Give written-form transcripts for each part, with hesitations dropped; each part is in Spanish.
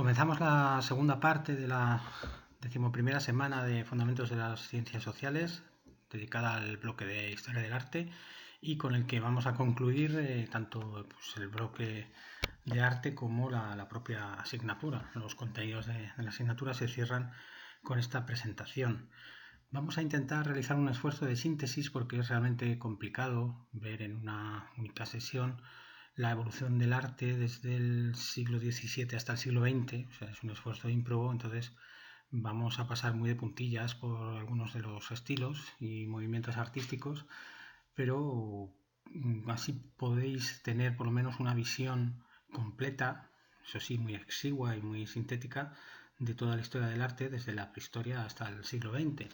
Comenzamos la segunda parte de la decimoprimera semana de Fundamentos de las Ciencias Sociales, dedicada al bloque de Historia del Arte, y con el que vamos a concluir tanto el bloque de arte como la propia asignatura. Los contenidos de la asignatura se cierran con esta presentación. Vamos a intentar realizar un esfuerzo de síntesis porque es realmente complicado ver en una única sesión la evolución del arte desde el siglo XVII hasta el siglo XX, o sea, es un esfuerzo ímprobo, entonces vamos a pasar muy de puntillas por algunos de los estilos y movimientos artísticos, pero así podéis tener por lo menos una visión completa, eso sí, muy exigua y muy sintética, de toda la historia del arte desde la prehistoria hasta el siglo XX.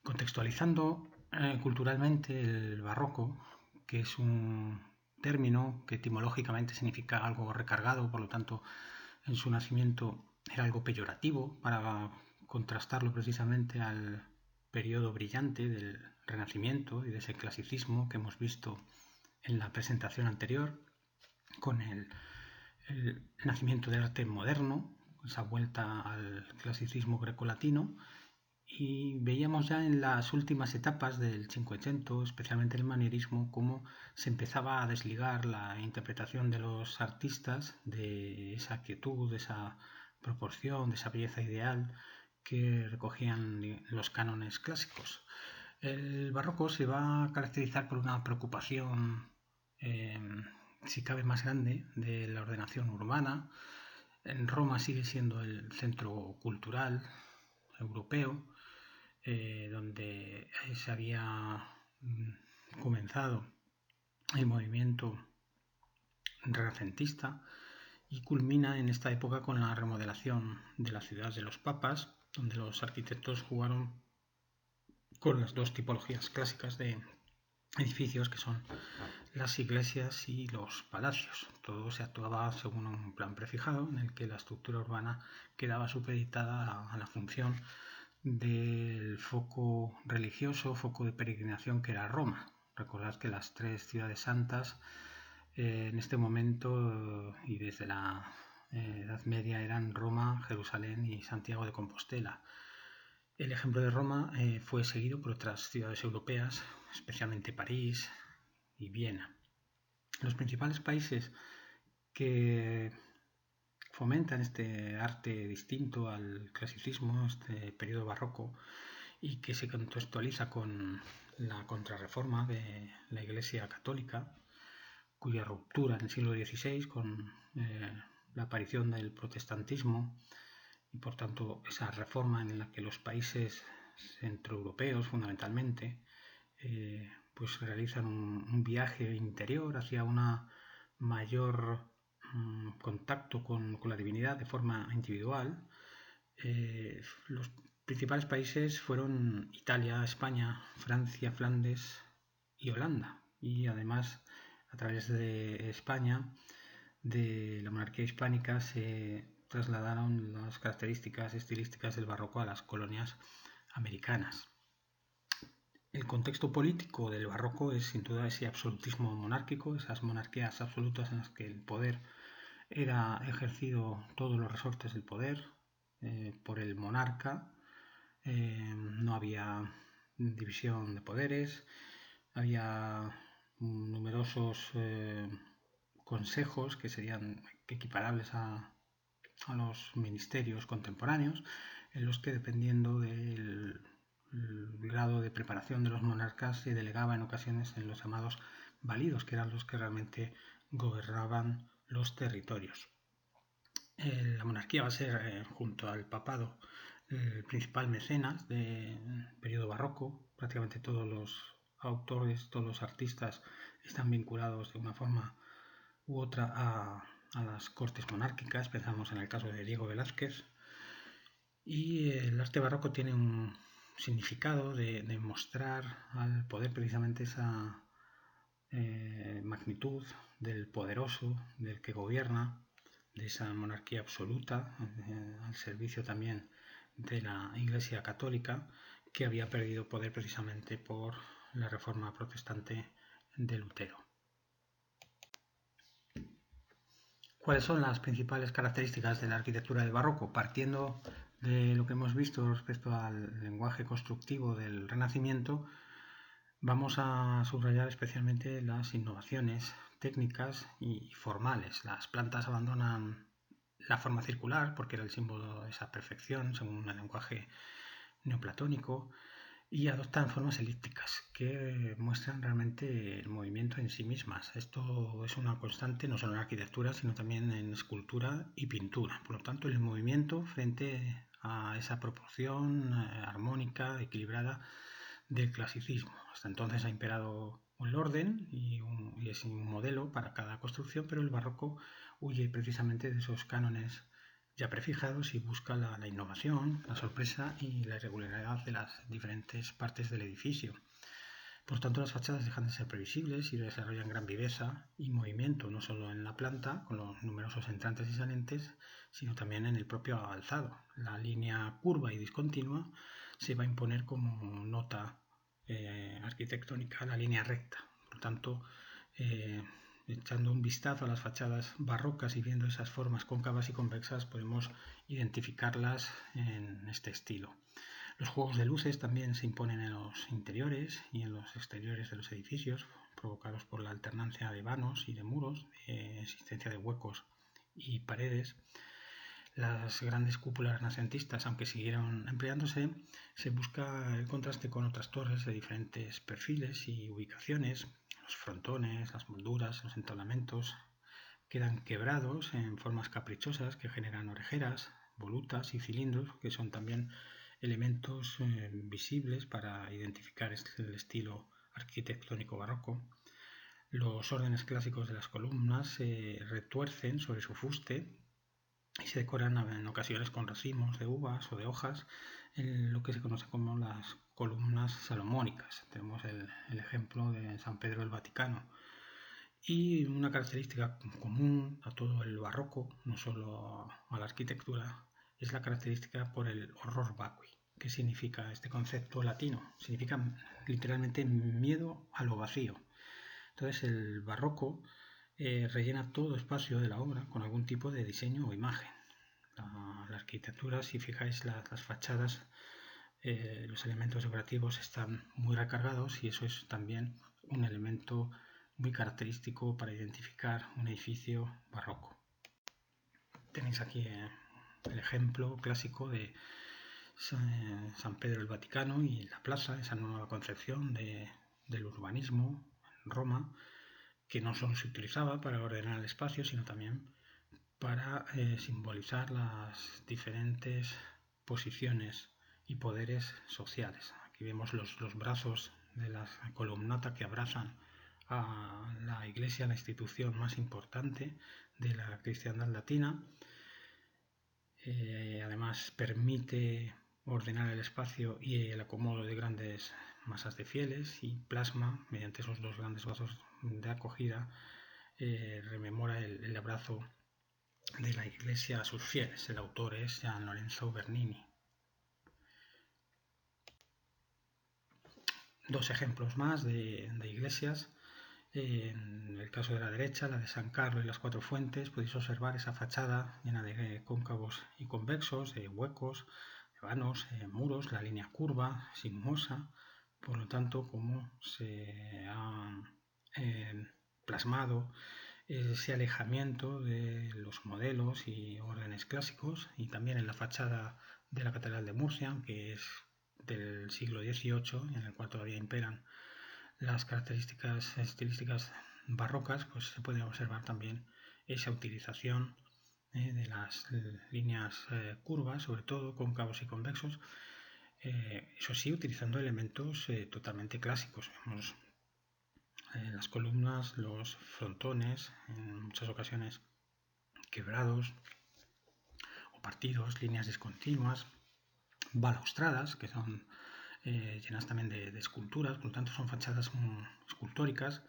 Contextualizando culturalmente el barroco, que es un término que etimológicamente significa algo recargado, por lo tanto en su nacimiento era algo peyorativo para contrastarlo precisamente al periodo brillante del Renacimiento y de ese clasicismo que hemos visto en la presentación anterior, con el nacimiento del arte moderno, esa vuelta al clasicismo grecolatino. Y veíamos ya en las últimas etapas del Cinquecento, especialmente el manierismo, cómo se empezaba a desligar la interpretación de los artistas de esa quietud, de esa proporción, de esa belleza ideal que recogían los cánones clásicos. El barroco se va a caracterizar por una preocupación, si cabe más grande, de la ordenación urbana. En Roma sigue siendo el centro cultural europeo, donde se había comenzado el movimiento renacentista y culmina en esta época con la remodelación de la ciudad de los papas, donde los arquitectos jugaron con las dos tipologías clásicas de edificios, que son las iglesias y los palacios. Todo se actuaba según un plan prefijado en el que la estructura urbana quedaba supeditada a la función del foco religioso, foco de peregrinación que era Roma. Recordad que las tres ciudades santas en este momento y desde la Edad Media eran Roma, Jerusalén y Santiago de Compostela. El ejemplo de Roma fue seguido por otras ciudades europeas, especialmente París y Viena. Los principales países que fomentan este arte distinto al clasicismo, este periodo barroco, y que se contextualiza con la contrarreforma de la Iglesia Católica, cuya ruptura en el siglo XVI con la aparición del protestantismo y por tanto esa reforma en la que los países centroeuropeos fundamentalmente pues realizan un viaje interior hacia una mayor contacto con la divinidad de forma individual. Los principales países fueron Italia, España, Francia, Flandes y Holanda. Y además, a través de España, de la monarquía hispánica, se trasladaron las características estilísticas del barroco a las colonias americanas. El contexto político del barroco es sin duda ese absolutismo monárquico, esas monarquías absolutas en las que el poder era ejercido, todos los resortes del poder, por el monarca. No había división de poderes, había numerosos consejos que serían equiparables a los ministerios contemporáneos, en los que dependiendo del grado de preparación de los monarcas se delegaba en ocasiones en los llamados validos, que eran los que realmente gobernaban los territorios. La monarquía va a ser, junto al papado, el principal mecenas del periodo barroco. Prácticamente todos los autores, todos los artistas están vinculados de una forma u otra a las cortes monárquicas. Pensamos en el caso de Diego Velázquez. Y el arte barroco tiene un significado de mostrar al poder precisamente esa magnitud del poderoso, del que gobierna, de esa monarquía absoluta, al servicio también de la Iglesia Católica, que había perdido poder precisamente por la reforma protestante de Lutero. ¿Cuáles son las principales características de la arquitectura del barroco? Partiendo de lo que hemos visto respecto al lenguaje constructivo del Renacimiento, vamos a subrayar especialmente las innovaciones técnicas y formales. Las plantas abandonan la forma circular porque era el símbolo de esa perfección según el lenguaje neoplatónico y adoptan formas elípticas que muestran realmente el movimiento en sí mismas. Esto es una constante no solo en arquitectura, sino también en escultura y pintura. Por lo tanto, el movimiento frente a esa proporción armónica, equilibrada del clasicismo. Hasta entonces ha imperado el orden y es un modelo para cada construcción, pero el barroco huye precisamente de esos cánones ya prefijados y busca la innovación, la sorpresa y la irregularidad de las diferentes partes del edificio. Por tanto, las fachadas dejan de ser previsibles y desarrollan gran viveza y movimiento, no solo en la planta, con los numerosos entrantes y salientes, sino también en el propio alzado. La línea curva y discontinua se va a imponer como nota arquitectónica a la línea recta. Por tanto, echando un vistazo a las fachadas barrocas y viendo esas formas cóncavas y convexas, podemos identificarlas en este estilo. Los juegos de luces también se imponen en los interiores y en los exteriores de los edificios, provocados por la alternancia de vanos y de muros, de existencia de huecos y paredes. Las grandes cúpulas renacentistas, aunque siguieron empleándose, se busca el contraste con otras torres de diferentes perfiles y ubicaciones. Los frontones, las molduras, los entablamentos quedan quebrados en formas caprichosas que generan orejeras, volutas y cilindros, que son también elementos visibles para identificar el estilo arquitectónico barroco. Los órdenes clásicos de las columnas se retuercen sobre su fuste y se decoran en ocasiones con racimos de uvas o de hojas, en lo que se conoce como las columnas salomónicas. Tenemos el ejemplo de San Pedro del Vaticano. Y una característica común a todo el barroco, no solo a la arquitectura, es la característica por el horror vacui. ¿Qué significa este concepto latino? Significa literalmente miedo a lo vacío. Entonces el barroco rellena todo espacio de la obra con algún tipo de diseño o imagen. La arquitectura, si fijáis las fachadas, los elementos decorativos están muy recargados y eso es también un elemento muy característico para identificar un edificio barroco. Tenéis aquí el ejemplo clásico de San Pedro del Vaticano y la plaza, esa nueva concepción del urbanismo en Roma, que no solo se utilizaba para ordenar el espacio, sino también para simbolizar las diferentes posiciones y poderes sociales. Aquí vemos los brazos de la columnata que abrazan a la iglesia, la institución más importante de la cristiandad latina. Además permite ordenar el espacio y el acomodo de grandes masas de fieles y plasma, mediante esos dos grandes brazos de acogida, rememora el abrazo de la iglesia a sus fieles. El autor es Gian Lorenzo Bernini. Dos ejemplos más de iglesias. En el caso de la derecha, la de San Carlos y las Cuatro Fuentes, podéis observar esa fachada llena de cóncavos y convexos, de huecos, de vanos, muros, la línea curva, sinuosa. Por lo tanto, como se ha plasmado ese alejamiento de los modelos y órdenes clásicos, y también en la fachada de la Catedral de Murcia, que es del siglo XVIII, en el cual todavía imperan las características estilísticas barrocas, pues se puede observar también esa utilización de las líneas curvas, sobre todo cóncavos y convexos, eso sí, utilizando elementos totalmente clásicos. Vemos las columnas, los frontones, en muchas ocasiones quebrados o partidos, líneas discontinuas, balaustradas, que son llenas también de esculturas, por lo tanto son fachadas escultóricas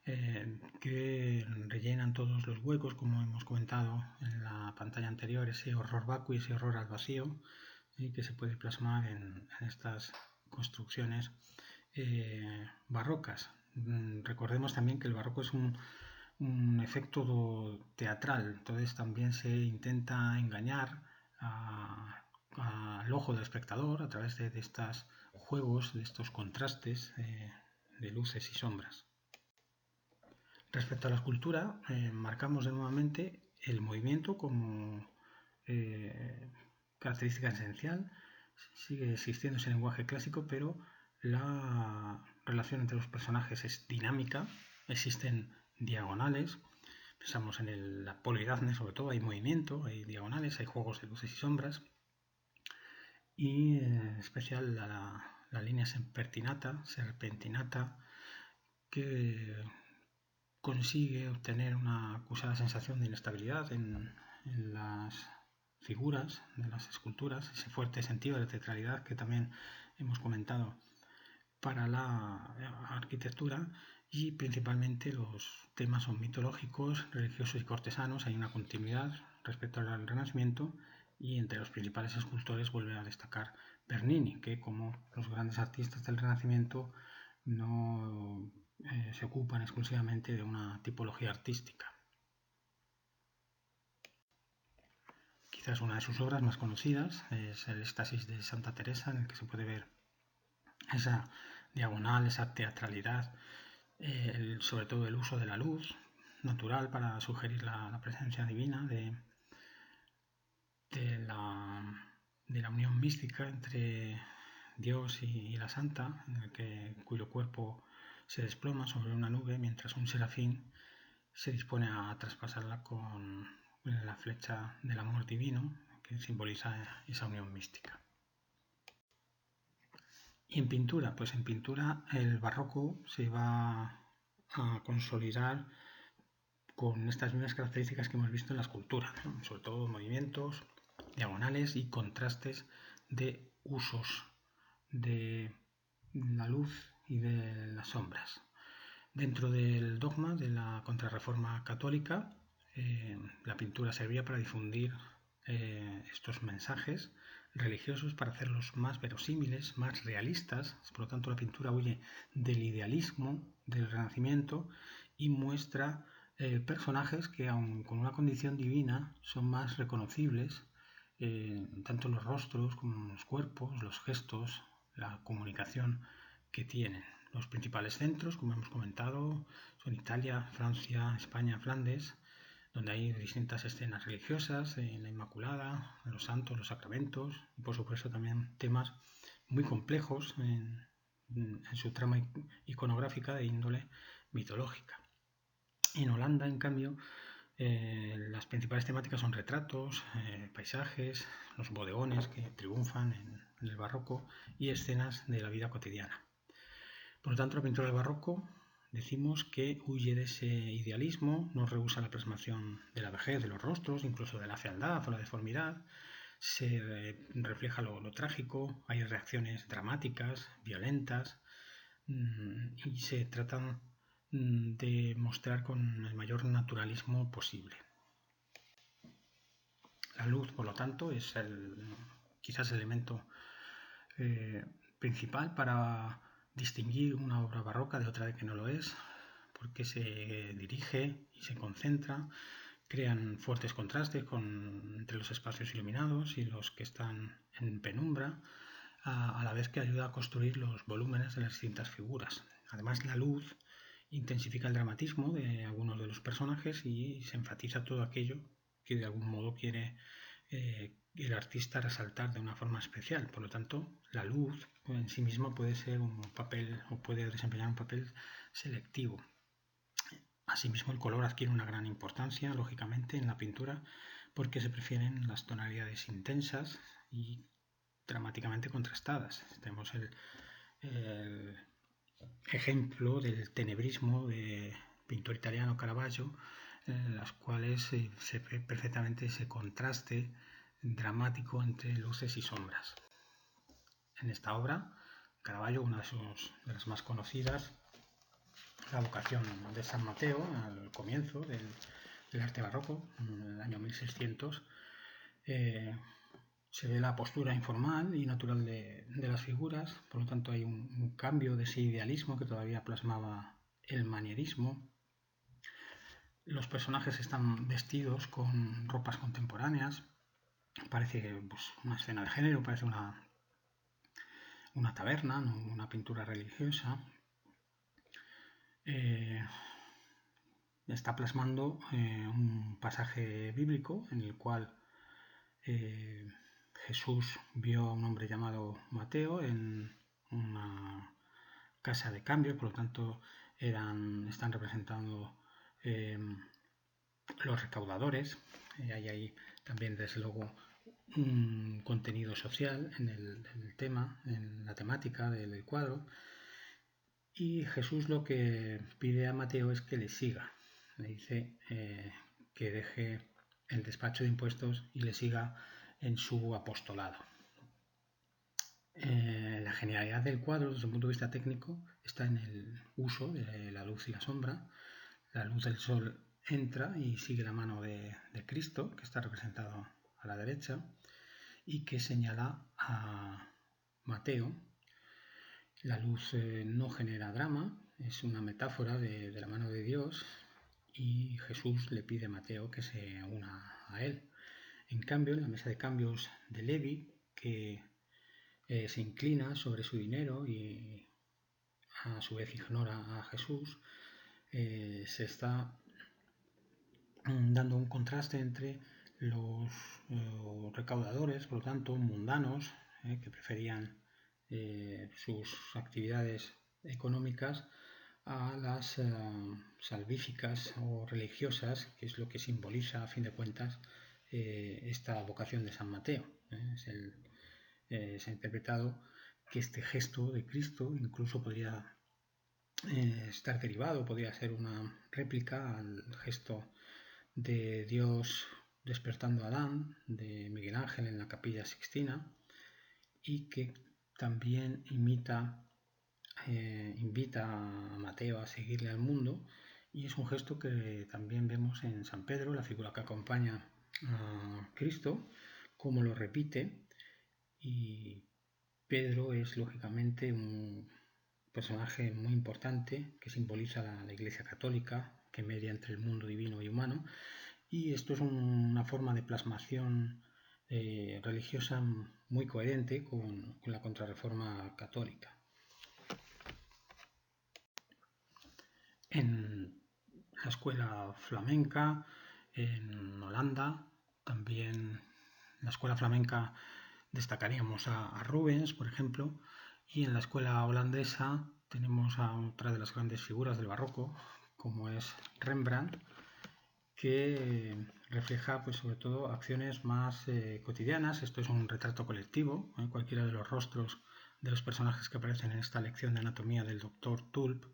que rellenan todos los huecos, como hemos comentado en la pantalla anterior, ese horror vacuo y ese horror al vacío, que se puede plasmar en estas construcciones barrocas. Recordemos también que el barroco es un un efecto teatral. Entonces también se intenta engañar al ojo del espectador a través de estos juegos, de estos contrastes de luces y sombras. Respecto a la escultura, marcamos de nuevamente el movimiento como característica esencial. Sigue existiendo ese lenguaje clásico, pero la relación entre los personajes es dinámica, existen diagonales. Pensamos en la Polidazne, sobre todo, hay movimiento, hay diagonales, hay juegos de luces y sombras. Y en especial la línea serpentinata, que consigue obtener una acusada sensación de inestabilidad en las figuras de las esculturas, ese fuerte sentido de teatralidad que también hemos comentado para la arquitectura, y principalmente los temas son mitológicos, religiosos y cortesanos. Hay una continuidad respecto al Renacimiento, y entre los principales escultores vuelve a destacar Bernini, que como los grandes artistas del Renacimiento no se ocupan exclusivamente de una tipología artística. Quizás una de sus obras más conocidas es el Éxtasis de Santa Teresa, en el que se puede ver esa diagonal, esa teatralidad, sobre todo el uso de la luz natural para sugerir la presencia divina de la unión mística entre Dios y la Santa, cuyo cuerpo se desploma sobre una nube mientras un serafín se dispone a traspasarla con la flecha del amor divino, que simboliza esa unión mística. Y en pintura, pues en pintura el barroco se va a consolidar con estas mismas características que hemos visto en la escultura, ¿no? Sobre todo movimientos, diagonales y contrastes de usos de la luz y de las sombras. Dentro del dogma de la Contrarreforma católica, la pintura servía para difundir estos mensajes religiosos, para hacerlos más verosímiles, más realistas. Por lo tanto, la pintura huye del idealismo del Renacimiento y muestra personajes que, aun con una condición divina, son más reconocibles, tanto los rostros como los cuerpos, los gestos, la comunicación que tienen. Los principales centros, como hemos comentado, son Italia, Francia, España, Flandes, donde hay distintas escenas religiosas, en la Inmaculada, en los santos, los sacramentos, y por supuesto también temas muy complejos en su trama iconográfica de índole mitológica. En Holanda, en cambio, las principales temáticas son retratos, paisajes, los bodegones que triunfan en el barroco, y escenas de la vida cotidiana. Por lo tanto, la pintura del barroco decimos que huye de ese idealismo, no rehúsa la plasmación de la vejez de los rostros, incluso de la fealdad o la deformidad. Se refleja lo trágico, hay reacciones dramáticas, violentas, y se tratan de mostrar con el mayor naturalismo posible. La luz, por lo tanto, es quizás el elemento principal para distinguir una obra barroca de otra de que no lo es, porque se dirige y se concentra, crean fuertes contrastes entre los espacios iluminados y los que están en penumbra, a la vez que ayuda a construir los volúmenes de las distintas figuras. Además, la luz intensifica el dramatismo de algunos de los personajes y se enfatiza todo aquello que de algún modo quiere el artista resaltar de una forma especial. Por lo tanto, la luz en sí misma puede ser un papel, o puede desempeñar un papel selectivo. Asimismo, el color adquiere una gran importancia, lógicamente, en la pintura, porque se prefieren las tonalidades intensas y dramáticamente contrastadas. Tenemos el ejemplo del tenebrismo del pintor italiano Caravaggio, en las cuales se ve perfectamente ese contraste dramático entre luces y sombras. En esta obra, Caravaggio, una de las más conocidas, la vocación de San Mateo, al comienzo del arte barroco, en el año 1600, se ve la postura informal y natural de las figuras. Por lo tanto, hay un cambio de ese idealismo que todavía plasmaba el manierismo. Los personajes están vestidos con ropas contemporáneas. Parece pues, una escena de género, parece una taberna, ¿no? Una pintura religiosa. Eh, Está plasmando un pasaje bíblico en el cual eh, Jesús vio a un hombre llamado Mateo en una casa de cambio, por lo tanto están representando eh, los recaudadores. Hay ahí también, desde luego, un contenido social en el tema, en la temática del cuadro. Y Jesús lo que pide a Mateo es que le siga. Le dice que deje el despacho de impuestos y le siga en su apostolado. La genialidad del cuadro desde un punto de vista técnico está en el uso de la luz y la sombra. La luz del sol entra y sigue la mano de Cristo, que está representado a la derecha, y que señala a Mateo. La luz no genera drama, es una metáfora de la mano de Dios, y Jesús le pide a Mateo que se una a él. En cambio, en la mesa de cambios de Levi, que se inclina sobre su dinero y a su vez ignora a Jesús, se está dando un contraste entre los recaudadores, por lo tanto, mundanos, que preferían sus actividades económicas a las salvíficas o religiosas, que es lo que simboliza, a fin de cuentas, esta vocación de San Mateo. Se ha interpretado que este gesto de Cristo incluso podría estar derivado, podría ser una réplica al gesto de Dios despertando a Adán, de Miguel Ángel en la Capilla Sixtina, y que también invita a Mateo a seguirle al mundo, y es un gesto que también vemos en San Pedro, la figura que acompaña a Cristo, como lo repite, y Pedro es lógicamente un personaje muy importante que simboliza la Iglesia Católica, que media entre el mundo divino y humano, y esto es una forma de plasmación religiosa muy coherente con la Contrarreforma católica. En la escuela flamenca, en Holanda, también en la escuela flamenca destacaríamos a Rubens, por ejemplo, y en la escuela holandesa tenemos a otra de las grandes figuras del barroco, como es Rembrandt, que refleja pues sobre todo acciones más cotidianas. Esto es un retrato colectivo, cualquiera de los rostros de los personajes que aparecen en esta lección de anatomía del doctor Tulp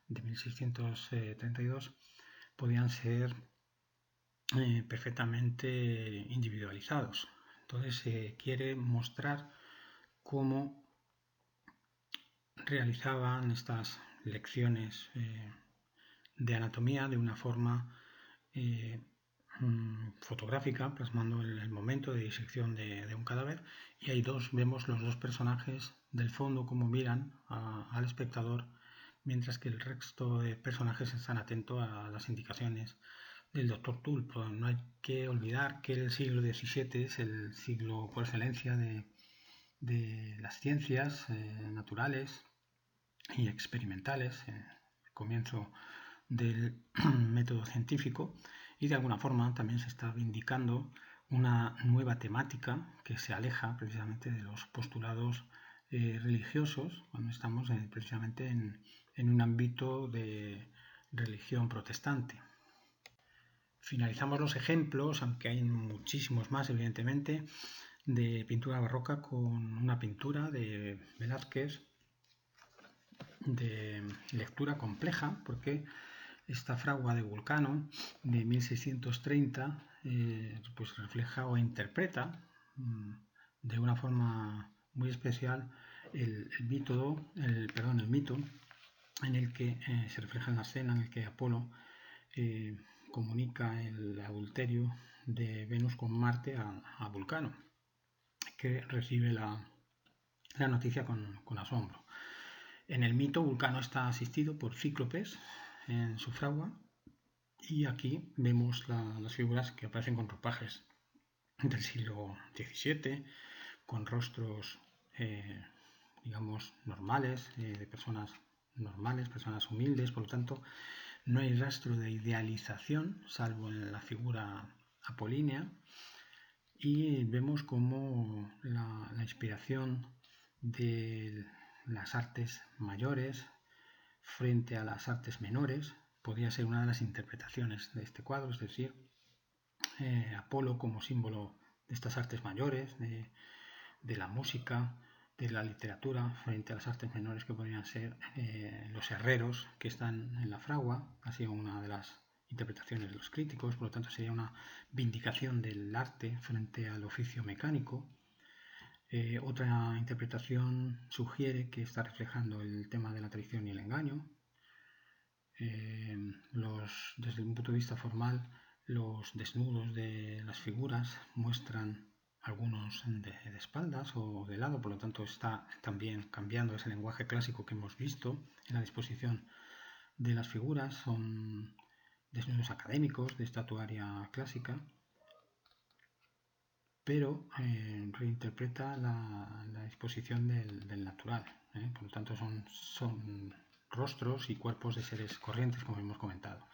de 1632 podían ser perfectamente individualizados. Entonces se quiere mostrar cómo realizaban estas lecciones de anatomía de una forma fotográfica, plasmando el momento de disección de un cadáver, y ahí vemos los dos personajes del fondo como miran al espectador, mientras que el resto de personajes están atentos a las indicaciones del doctor Tulp. No hay que olvidar que el siglo XVII es el siglo por excelencia de las ciencias naturales y experimentales, el comienzo del método científico, y de alguna forma también se está vindicando una nueva temática que se aleja precisamente de los postulados religiosos cuando estamos precisamente en un ámbito de religión protestante. Finalizamos los ejemplos, aunque hay muchísimos más evidentemente, de pintura barroca con una pintura de Velázquez de lectura compleja, porque esta fragua de Vulcano de 1630 pues refleja o interpreta de una forma muy especial el mito en el que se refleja en la escena en el que Apolo comunica el adulterio de Venus con Marte a Vulcano, que recibe la noticia con asombro. En el mito, Vulcano está asistido por cíclopes en su fragua, Y aquí vemos las figuras que aparecen con ropajes del siglo XVII, con rostros, digamos, normales, de personas normales, personas humildes. Por lo tanto, no hay rastro de idealización, salvo en la figura apolínea, y vemos cómo la inspiración de las artes mayores frente a las artes menores podría ser una de las interpretaciones de este cuadro, es decir, Apolo como símbolo de estas artes mayores, de la música, de la literatura, frente a las artes menores que podrían ser los herreros que están en la fragua, ha sido una de las interpretaciones de los críticos, por lo tanto sería una vindicación del arte frente al oficio mecánico. Otra interpretación sugiere que está reflejando el tema de la traición y el engaño. Desde un punto de vista formal, los desnudos de las figuras muestran algunos de espaldas o de lado, por lo tanto está también cambiando ese lenguaje clásico que hemos visto en la disposición de las figuras. Son desnudos académicos de estatuaria clásica, pero reinterpreta la disposición del natural. Por lo tanto son rostros y cuerpos de seres corrientes, como hemos comentado.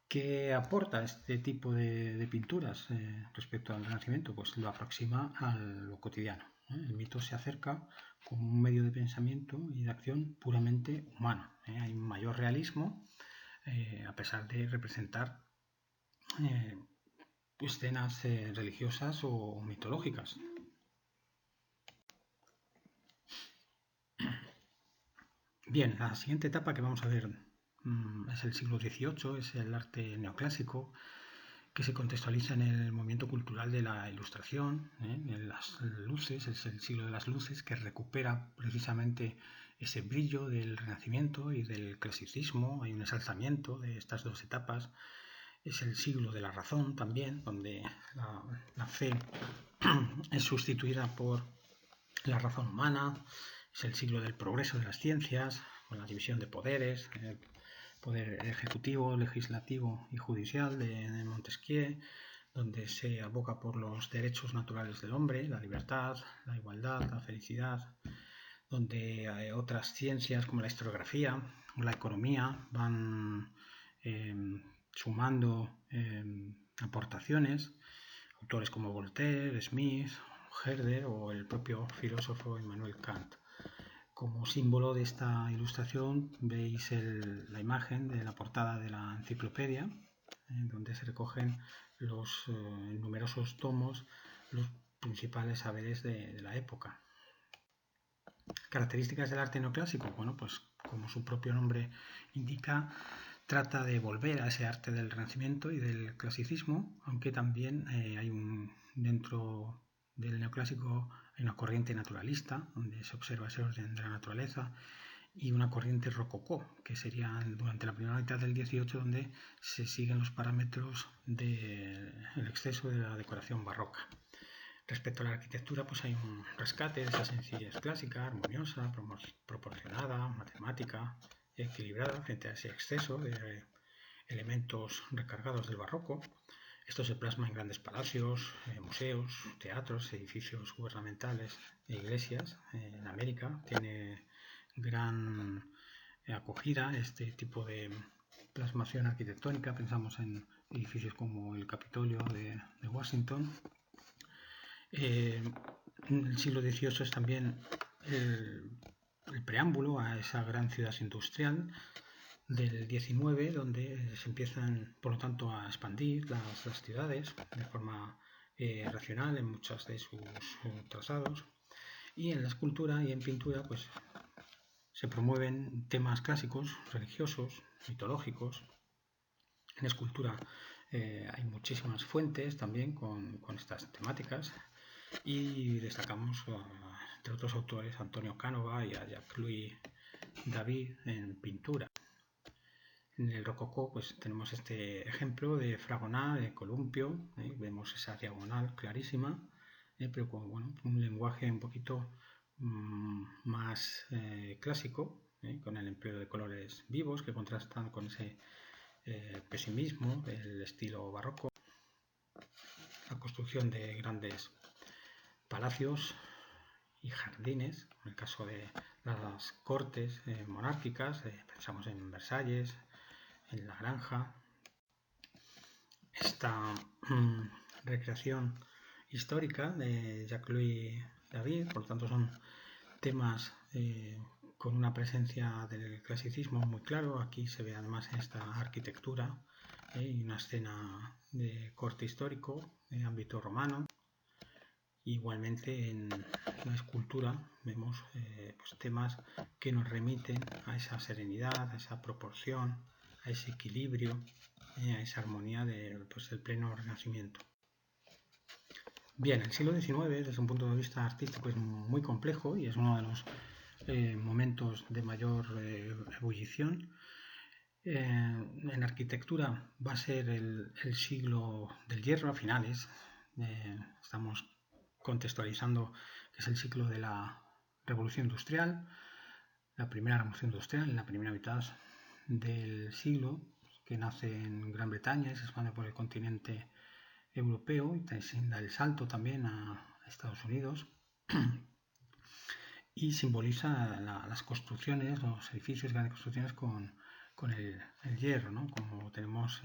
¿Qué aporta este tipo de pinturas respecto al Renacimiento? Pues lo aproxima a lo cotidiano. El mito se acerca como un medio de pensamiento y de acción puramente humano. Hay un mayor realismo, a pesar de representar escenas religiosas o mitológicas. Bien, la siguiente etapa que vamos a ver es el siglo XVIII, es el arte neoclásico, que se contextualiza en el movimiento cultural de la Ilustración, en las luces, es el siglo de las luces, que recupera precisamente ese brillo del Renacimiento y del clasicismo. Hay un ensalzamiento de estas dos etapas. Es el siglo de la razón también, donde la fe es sustituida por la razón humana. Es el siglo del progreso de las ciencias, con la división de poderes, poder ejecutivo, legislativo y judicial de Montesquieu, donde se aboga por los derechos naturales del hombre, la libertad, la igualdad, la felicidad, donde otras ciencias como la historiografía o la economía van sumando aportaciones, autores como Voltaire, Smith, Herder o el propio filósofo Immanuel Kant. Como símbolo de esta ilustración veis la imagen de la portada de la enciclopedia, donde se recogen los numerosos tomos, los principales saberes de la época. Características del arte neoclásico, bueno, pues como su propio nombre indica, trata de volver a ese arte del Renacimiento y del clasicismo, aunque también dentro del neoclásico hay una corriente naturalista, donde se observa ese orden de la naturaleza, y una corriente rococó, que sería durante la primera mitad del XVIII, donde se siguen los parámetros del exceso de la decoración barroca. Respecto a la arquitectura, pues hay un rescate de esa sencillez clásica, armoniosa, proporcionada, matemática, equilibrada frente a ese exceso de elementos recargados del barroco. Esto se plasma en grandes palacios, museos, teatros, edificios gubernamentales e iglesias. En América tiene gran acogida este tipo de plasmación arquitectónica. Pensamos en edificios como el Capitolio de Washington. El siglo XVIII es también el preámbulo a esa gran ciudad industrial del XIX, donde se empiezan, por lo tanto, a expandir las ciudades de forma racional en muchos de sus trazados. Y en la escultura y en pintura, pues se promueven temas clásicos, religiosos, mitológicos. En escultura hay muchísimas fuentes también con estas temáticas, y destacamos, entre otros autores, a Antonio Cánova y a Jacques-Louis David en pintura. En el rococó pues tenemos este ejemplo de Fragonard, de columpio, vemos esa diagonal clarísima, pero con un lenguaje un poquito más clásico, con el empleo de colores vivos que contrastan con ese pesimismo del estilo barroco, la construcción de grandes palacios y jardines, en el caso de las cortes monárquicas, pensamos en Versalles, en La Granja. Esta recreación histórica de Jacques-Louis David, por lo tanto son temas con una presencia del clasicismo muy claro. Aquí se ve además en esta arquitectura y una escena de corte histórico, de ámbito romano. Igualmente en la escultura vemos pues temas que nos remiten a esa serenidad, a esa proporción, a ese equilibrio, a esa armonía del pleno Renacimiento. Bien, el siglo XIX desde un punto de vista artístico es muy complejo y es uno de los momentos de mayor ebullición. En arquitectura va a ser el siglo del hierro a finales. Estamos contextualizando que es el ciclo de la revolución industrial, la primera revolución industrial en la primera mitad del siglo, que nace en Gran Bretaña y se expande por el continente europeo y da el salto también a Estados Unidos y simboliza las construcciones, los edificios, grandes construcciones con el hierro, ¿no? Como tenemos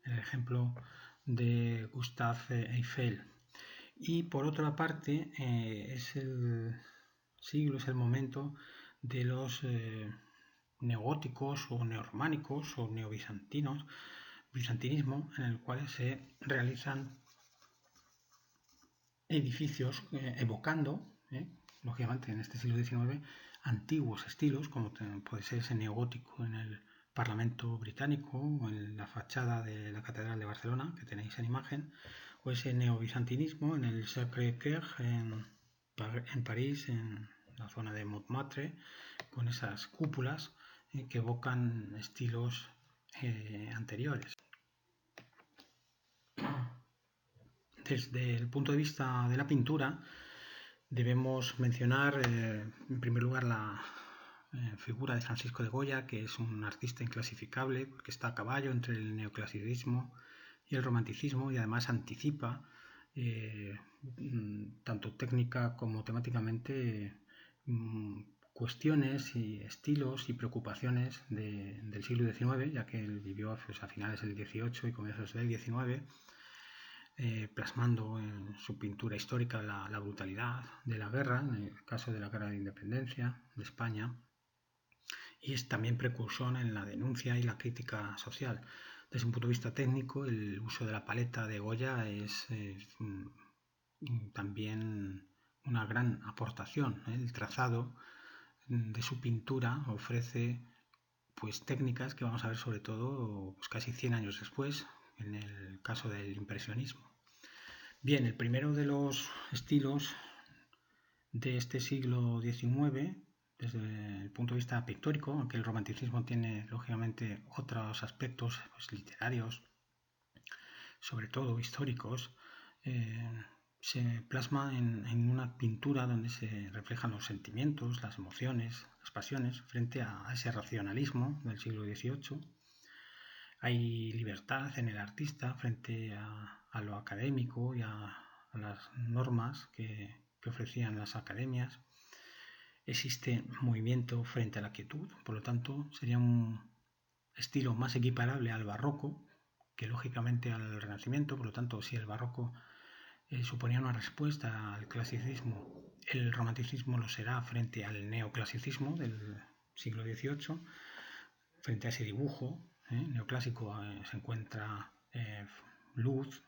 el ejemplo de Gustave Eiffel. Y por otra parte es el siglo, es el momento de los neogóticos o neorrománicos o neobizantinos, bizantinismo, en el cual se realizan edificios evocando, lógicamente en este siglo XIX, antiguos estilos, como puede ser ese neogótico en el Parlamento británico o en la fachada de la Catedral de Barcelona, que tenéis en imagen, o ese neobizantinismo en el Sacré-Cœur en París, en la zona de Montmartre, con esas cúpulas que evocan estilos anteriores. Desde el punto de vista de la pintura, debemos mencionar en primer lugar la figura de Francisco de Goya, que es un artista inclasificable porque está a caballo entre el neoclasicismo y el romanticismo y además anticipa tanto técnica como temáticamente cuestiones y estilos y preocupaciones del siglo XIX, ya que él vivió pues, a finales del XVIII y comienzos del XIX, plasmando en su pintura histórica la brutalidad de la guerra, en el caso de la guerra de independencia de España, y es también precursor en la denuncia y la crítica social. Desde un punto de vista técnico, el uso de la paleta de Goya es también una gran aportación. El trazado de su pintura ofrece pues técnicas que vamos a ver sobre todo pues, casi 100 años después, en el caso del impresionismo. Bien, el primero de los estilos de este siglo XIX, desde el punto de vista pictórico, aunque el romanticismo tiene lógicamente otros aspectos pues, literarios, sobre todo históricos, se plasma en una pintura donde se reflejan los sentimientos, las emociones, las pasiones, frente a ese racionalismo del siglo XVIII. Hay libertad en el artista frente a lo académico y a las normas que ofrecían las academias. Existe movimiento frente a la quietud, por lo tanto sería un estilo más equiparable al barroco que lógicamente al Renacimiento. Por lo tanto, si el barroco suponía una respuesta al clasicismo, el romanticismo lo será frente al neoclasicismo del siglo XVIII. Frente a ese dibujo neoclásico se encuentra luz,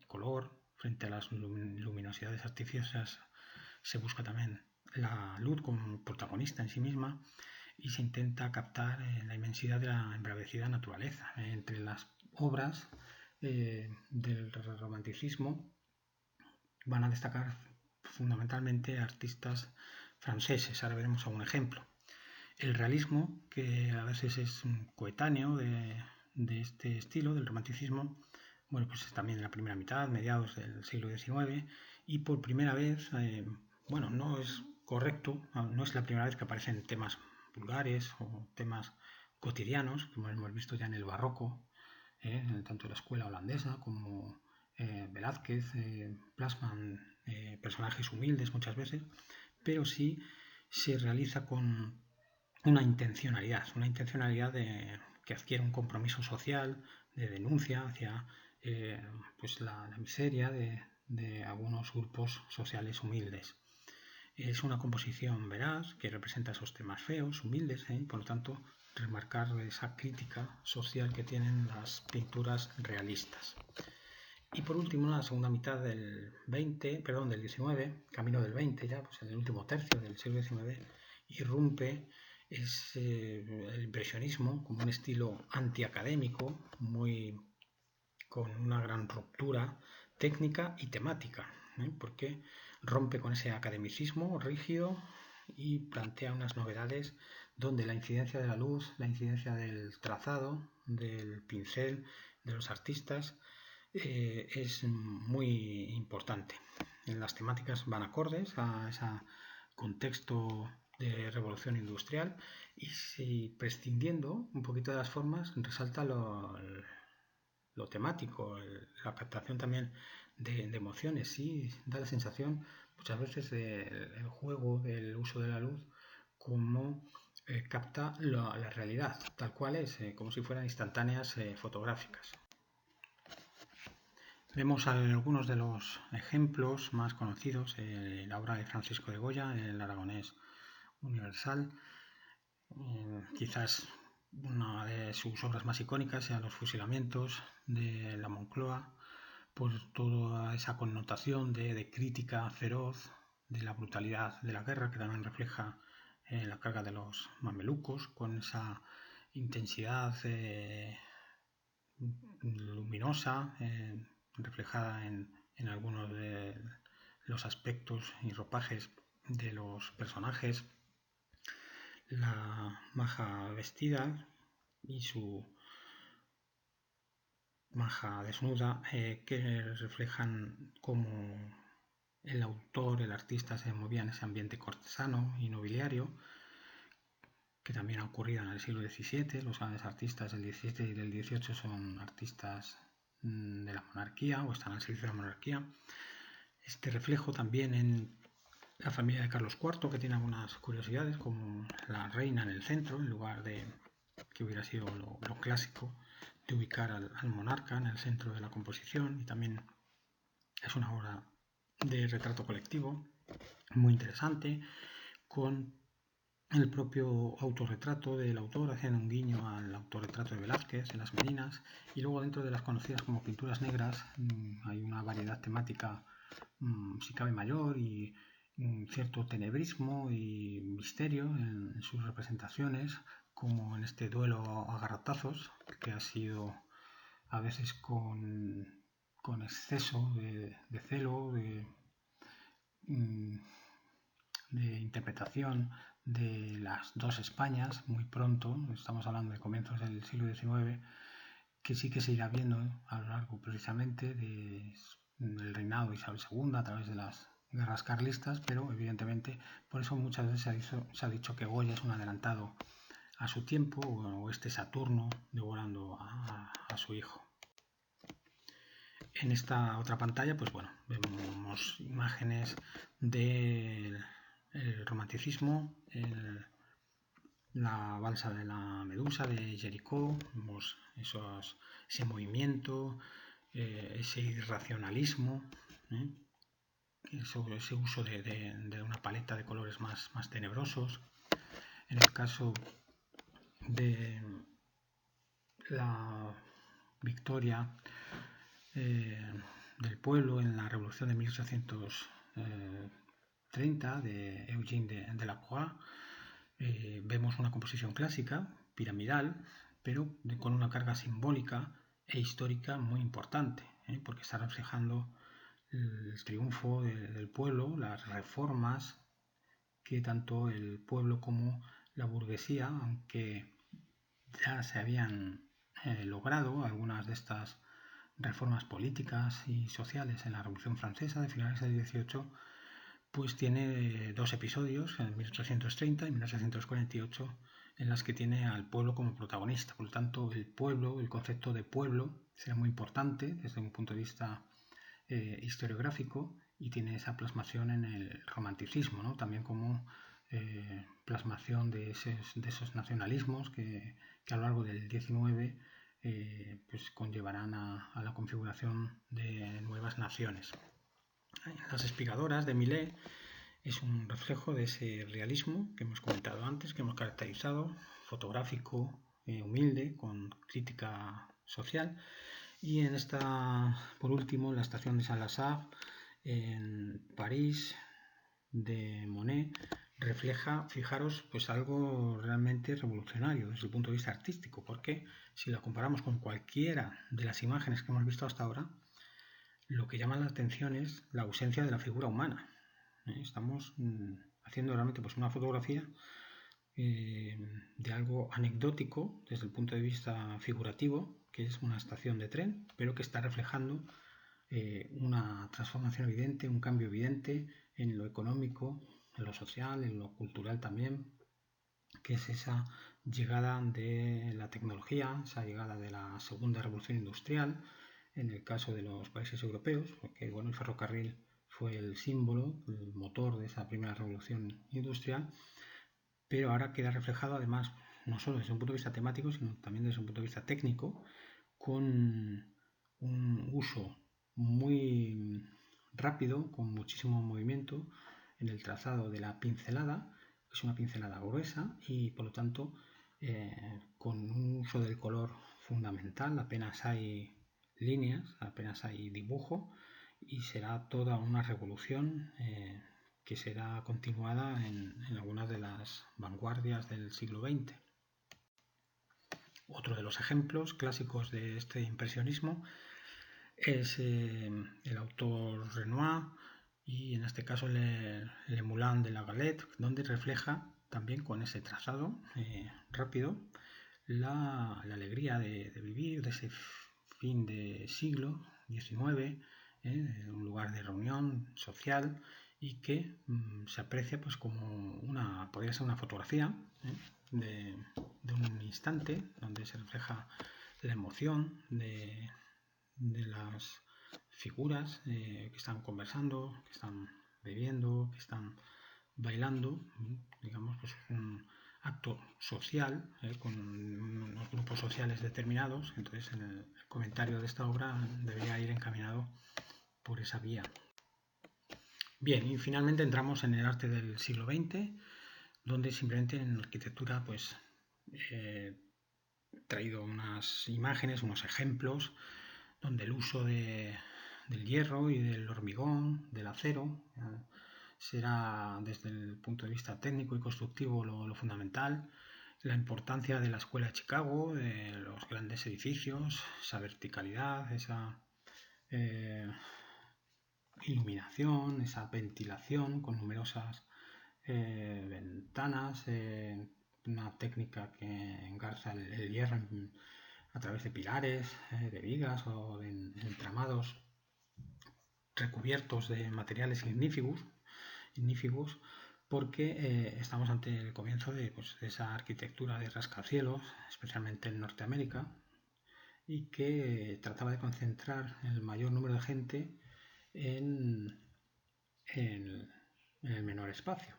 color. Frente a las luminosidades artificiosas se busca también la luz como protagonista en sí misma y se intenta captar la inmensidad de la embravecida naturaleza. Entre las obras del romanticismo van a destacar fundamentalmente artistas franceses. Ahora veremos algún ejemplo. El realismo, que a veces es coetáneo de este estilo, del romanticismo, bueno, pues es también en la primera mitad, mediados del siglo XIX, y por primera vez, bueno, no es correcto, no es la primera vez que aparecen temas vulgares o temas cotidianos, como hemos visto ya en el barroco, tanto la escuela holandesa como Velázquez plasman personajes humildes muchas veces, pero sí se realiza con una intencionalidad que adquiere un compromiso social, de denuncia hacia pues la miseria de algunos grupos sociales humildes. Es una composición veraz que representa esos temas feos, humildes, por lo tanto, remarcar esa crítica social que tienen las pinturas realistas. Y por último, en la segunda mitad del del XIX, camino del XX ya, pues en el último tercio del siglo XIX, irrumpe el impresionismo como un estilo antiacadémico, con una gran ruptura técnica y temática, porque rompe con ese academicismo rígido y plantea unas novedades donde la incidencia de la luz, la incidencia del trazado, del pincel, de los artistas, es muy importante. Las temáticas van acordes a ese contexto de revolución industrial y si prescindiendo un poquito de las formas resalta lo temático, la captación también de emociones. Sí, da la sensación muchas veces del juego, del uso de la luz, como capta la realidad, tal cual es, como si fueran instantáneas fotográficas. Vemos algunos de los ejemplos más conocidos, la obra de Francisco de Goya, el Aragonés Universal. Quizás una de sus obras más icónicas sean Los fusilamientos de la Moncloa, por toda esa connotación de crítica feroz de la brutalidad de la guerra, que también refleja la carga de los mamelucos, con esa intensidad luminosa reflejada en algunos de los aspectos y ropajes de los personajes, la maja vestida y su maja desnuda, que reflejan cómo el autor, el artista se movía en ese ambiente cortesano y nobiliario, que también ha ocurrido en el siglo XVII. Los grandes artistas del XVII y del XVIII son artistas de la monarquía o están al servicio de la monarquía. Este reflejo también en la familia de Carlos IV, que tiene algunas curiosidades, como la reina en el centro, en lugar de que hubiera sido lo clásico de ubicar al monarca en el centro de la composición. Y también es una obra de retrato colectivo muy interesante, con el propio autorretrato del autor haciendo un guiño al autorretrato de Velázquez en Las Meninas, y luego dentro de las conocidas como pinturas negras hay una variedad temática si cabe mayor y cierto tenebrismo y misterio en sus representaciones, como en este duelo a garrotazos, que ha sido a veces con exceso de celo, de interpretación de las dos Españas muy pronto. Estamos hablando de comienzos del siglo XIX, que sí que se irá viendo a lo largo precisamente del reinado de Isabel II a través de las guerras carlistas, pero evidentemente por eso muchas veces se ha dicho que Goya es un adelantado a su tiempo, o este Saturno devorando a su hijo. En esta otra pantalla, pues bueno, vemos imágenes del romanticismo, la balsa de la Medusa de Jericó, vemos ese movimiento, ese irracionalismo, ese uso de una paleta de colores más tenebrosos. En el caso de la victoria del pueblo en la revolución de 1830 de Eugène Delacroix, vemos una composición clásica, piramidal, pero con una carga simbólica e histórica muy importante, porque está reflejando el triunfo del pueblo, las reformas que tanto el pueblo como la burguesía, aunque ya se habían logrado algunas de estas reformas políticas y sociales en la Revolución Francesa de finales del XVIII, pues tiene dos episodios, en 1830 y 1848, en las que tiene al pueblo como protagonista. Por lo tanto, el pueblo, el concepto de pueblo, será muy importante desde un punto de vista historiográfico y tiene esa plasmación en el romanticismo, ¿no? También como plasmación de esos nacionalismos que a lo largo del XIX pues conllevarán a la configuración de nuevas naciones. Las espigadoras de Millet es un reflejo de ese realismo que hemos comentado antes, que hemos caracterizado, fotográfico, humilde, con crítica social. Y en esta, por último, la estación de Saint-Lazare en París de Monet refleja, fijaros, pues algo realmente revolucionario desde el punto de vista artístico, porque si la comparamos con cualquiera de las imágenes que hemos visto hasta ahora, lo que llama la atención es la ausencia de la figura humana. Estamos haciendo realmente pues una fotografía de algo anecdótico desde el punto de vista figurativo, que es una estación de tren, pero que está reflejando una transformación evidente, un cambio evidente en lo económico, en lo social, en lo cultural también, que es esa llegada de la tecnología, esa llegada de la segunda revolución industrial, en el caso de los países europeos, porque bueno, el ferrocarril fue el símbolo, el motor de esa primera revolución industrial, pero ahora queda reflejado además no solo desde un punto de vista temático, sino también desde un punto de vista técnico, con un uso muy rápido, con muchísimo movimiento en el trazado de la pincelada, que es una pincelada gruesa y por lo tanto con un uso del color fundamental, apenas hay líneas, apenas hay dibujo y será toda una revolución que será continuada en algunas de las vanguardias del siglo XX. Otro de los ejemplos clásicos de este impresionismo es el autor Renoir y en este caso Le Moulin de la Galette, donde refleja también con ese trazado rápido la alegría de vivir, de ese fin de siglo XIX, un lugar de reunión social y que se aprecia pues como podría ser una fotografía de un instante donde se refleja la emoción de las figuras que están conversando, que están bebiendo, que están bailando, digamos, pues un acto social con unos grupos sociales determinados. Entonces, en el comentario de esta obra debería ir encaminado por esa vía. Bien, y finalmente entramos en el arte del siglo XX, donde simplemente en arquitectura, pues, he traído unas imágenes, unos ejemplos, donde el uso del hierro y del hormigón, del acero, será desde el punto de vista técnico y constructivo lo fundamental. La importancia de la escuela de Chicago, de los grandes edificios, esa verticalidad, esa iluminación, esa ventilación con numerosas ventanas, una técnica que engarza el hierro a través de pilares, de vigas o de entramados recubiertos de materiales ignífugos porque estamos ante el comienzo de esa arquitectura de rascacielos, especialmente en Norteamérica, y que trataba de concentrar el mayor número de gente en el menor espacio.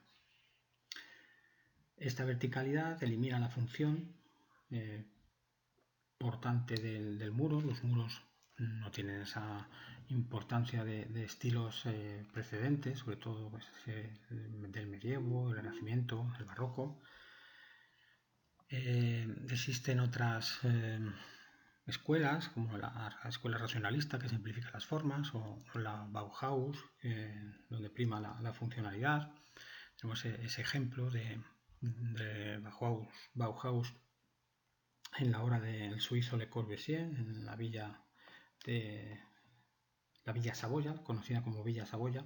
Esta verticalidad elimina la función portante del muro. Los muros no tienen esa importancia de estilos precedentes, sobre todo pues, del medievo, el renacimiento, el barroco. Existen otras escuelas, como la escuela racionalista que simplifica las formas, o la Bauhaus, donde prima la funcionalidad. Tenemos ese ejemplo de Bauhaus en la obra del suizo Le Corbusier, en la villa Saboya, conocida como Villa Saboya,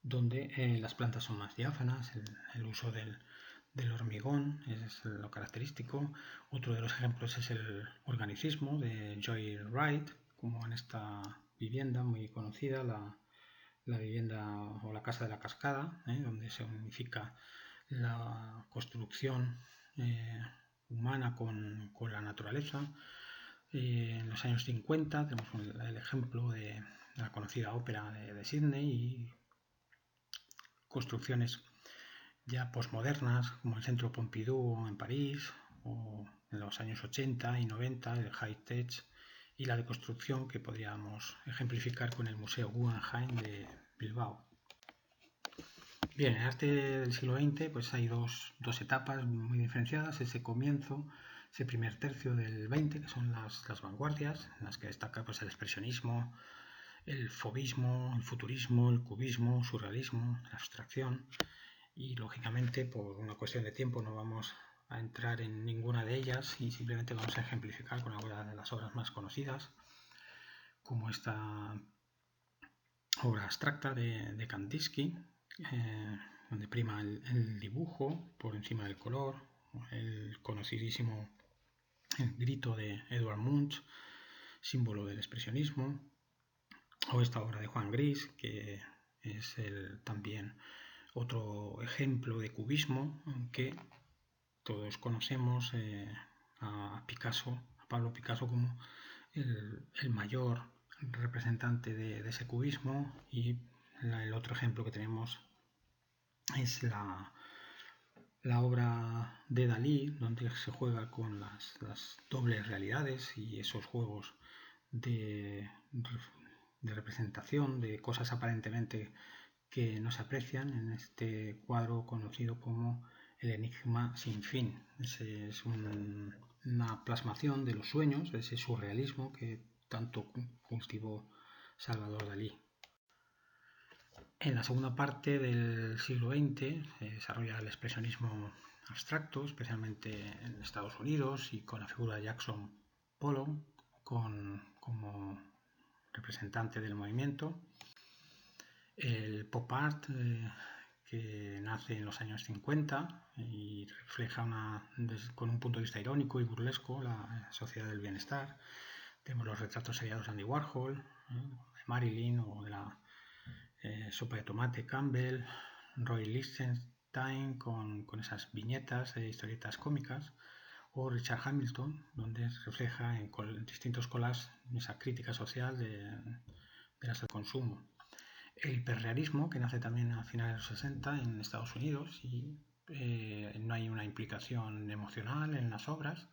donde las plantas son más diáfanas, el uso del hormigón es lo característico. Otro de los ejemplos es el organicismo de Joy Wright, como en esta vivienda muy conocida, la vivienda o la casa de la cascada, donde se unifica la construcción humana con la naturaleza. En los años 50 tenemos el ejemplo de la conocida ópera de Sydney y construcciones ya posmodernas como el Centro Pompidou en París, o en los años 80 y 90 el High Tech, y la deconstrucción que podríamos ejemplificar con el Museo Guggenheim de Bilbao. Bien, en el arte del siglo XX pues hay dos etapas muy diferenciadas: ese comienzo, ese primer tercio del XX, que son las vanguardias, en las que destaca pues, el expresionismo, el fauvismo, el futurismo, el cubismo, surrealismo, la abstracción. Y lógicamente por una cuestión de tiempo no vamos a entrar en ninguna de ellas y simplemente vamos a ejemplificar con algunas de las obras más conocidas, como esta obra abstracta de Kandinsky, donde prima el dibujo por encima del color, el conocidísimo El grito de Edvard Munch, símbolo del expresionismo, o esta obra de Juan Gris, que es también otro ejemplo de cubismo, aunque todos conocemos a Picasso, a Pablo Picasso, como el mayor representante de ese cubismo. Y el otro ejemplo que tenemos es la obra de Dalí, donde se juega con las dobles realidades y esos juegos de representación de cosas aparentemente que no se aprecian en este cuadro conocido como El enigma sin fin. Es una plasmación de los sueños, de ese surrealismo que tanto cultivó Salvador Dalí. En la segunda parte del siglo XX se desarrolla el expresionismo abstracto, especialmente en Estados Unidos, y con la figura de Jackson Pollock como representante del movimiento. El pop art, que nace en los años 50 y refleja con un punto de vista irónico y burlesco la sociedad del bienestar. Tenemos los retratos seriados de Andy Warhol, de Marilyn, o de la sopa de tomate Campbell, Roy Lichtenstein con esas viñetas de historietas cómicas, o Richard Hamilton, donde refleja en distintos collages esa crítica social de las del consumo. El hiperrealismo, que nace también a finales de los 60 en Estados Unidos, y no hay una implicación emocional en las obras,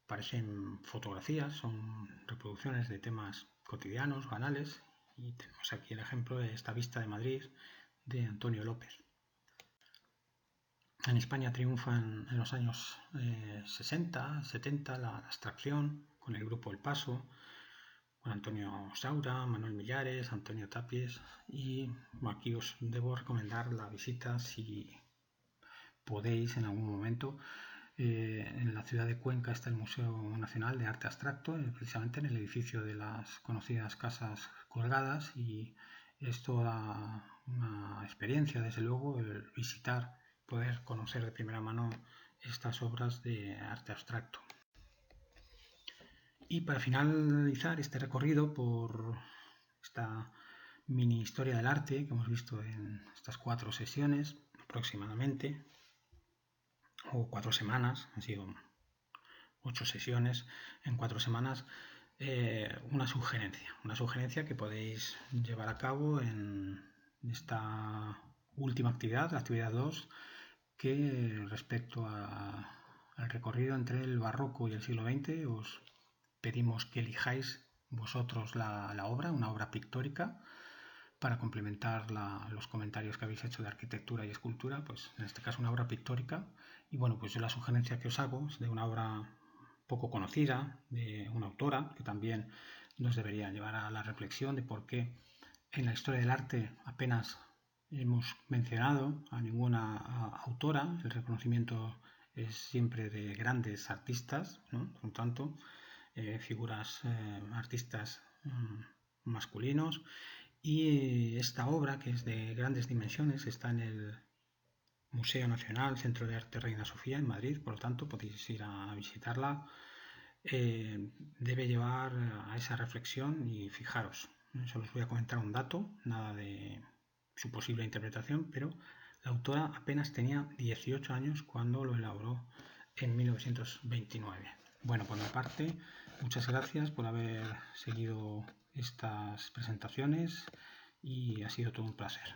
parecen fotografías, son reproducciones de temas cotidianos, banales, y tenemos aquí el ejemplo de esta vista de Madrid de Antonio López. En España triunfa en los años 60, 70 la abstracción con el grupo El Paso, con Antonio Saura, Manuel Millares, Antonio Tapies, y aquí os debo recomendar la visita, si podéis en algún momento. En la ciudad de Cuenca está el Museo Nacional de Arte Abstracto, precisamente en el edificio de las conocidas Casas Colgadas, y es toda una experiencia, desde luego, el visitar, poder conocer de primera mano estas obras de arte abstracto. Y para finalizar este recorrido por esta mini historia del arte que hemos visto en estas 4 sesiones aproximadamente, o 4 semanas, han sido 8 sesiones en 4 semanas, una sugerencia que podéis llevar a cabo en esta última actividad, la actividad 2, que respecto al recorrido entre el barroco y el siglo XX os pedimos que elijáis vosotros la obra, una obra pictórica, para complementar los comentarios que habéis hecho de arquitectura y escultura, pues en este caso una obra pictórica. Y bueno, pues yo la sugerencia que os hago es de una obra poco conocida, de una autora, que también nos debería llevar a la reflexión de por qué en la historia del arte apenas hemos mencionado a ninguna autora. El reconocimiento es siempre de grandes artistas, ¿no? Por tanto, figuras, artistas masculinos. Y esta obra, que es de grandes dimensiones, está en el Museo Nacional Centro de Arte Reina Sofía en Madrid, por lo tanto podéis ir a visitarla. Debe llevar a esa reflexión, y fijaros, solo os voy a comentar un dato, nada de su posible interpretación, pero La autora apenas tenía 18 años cuando lo elaboró en 1929. Bueno, por mi parte, muchas gracias por haber seguido estas presentaciones y ha sido todo un placer.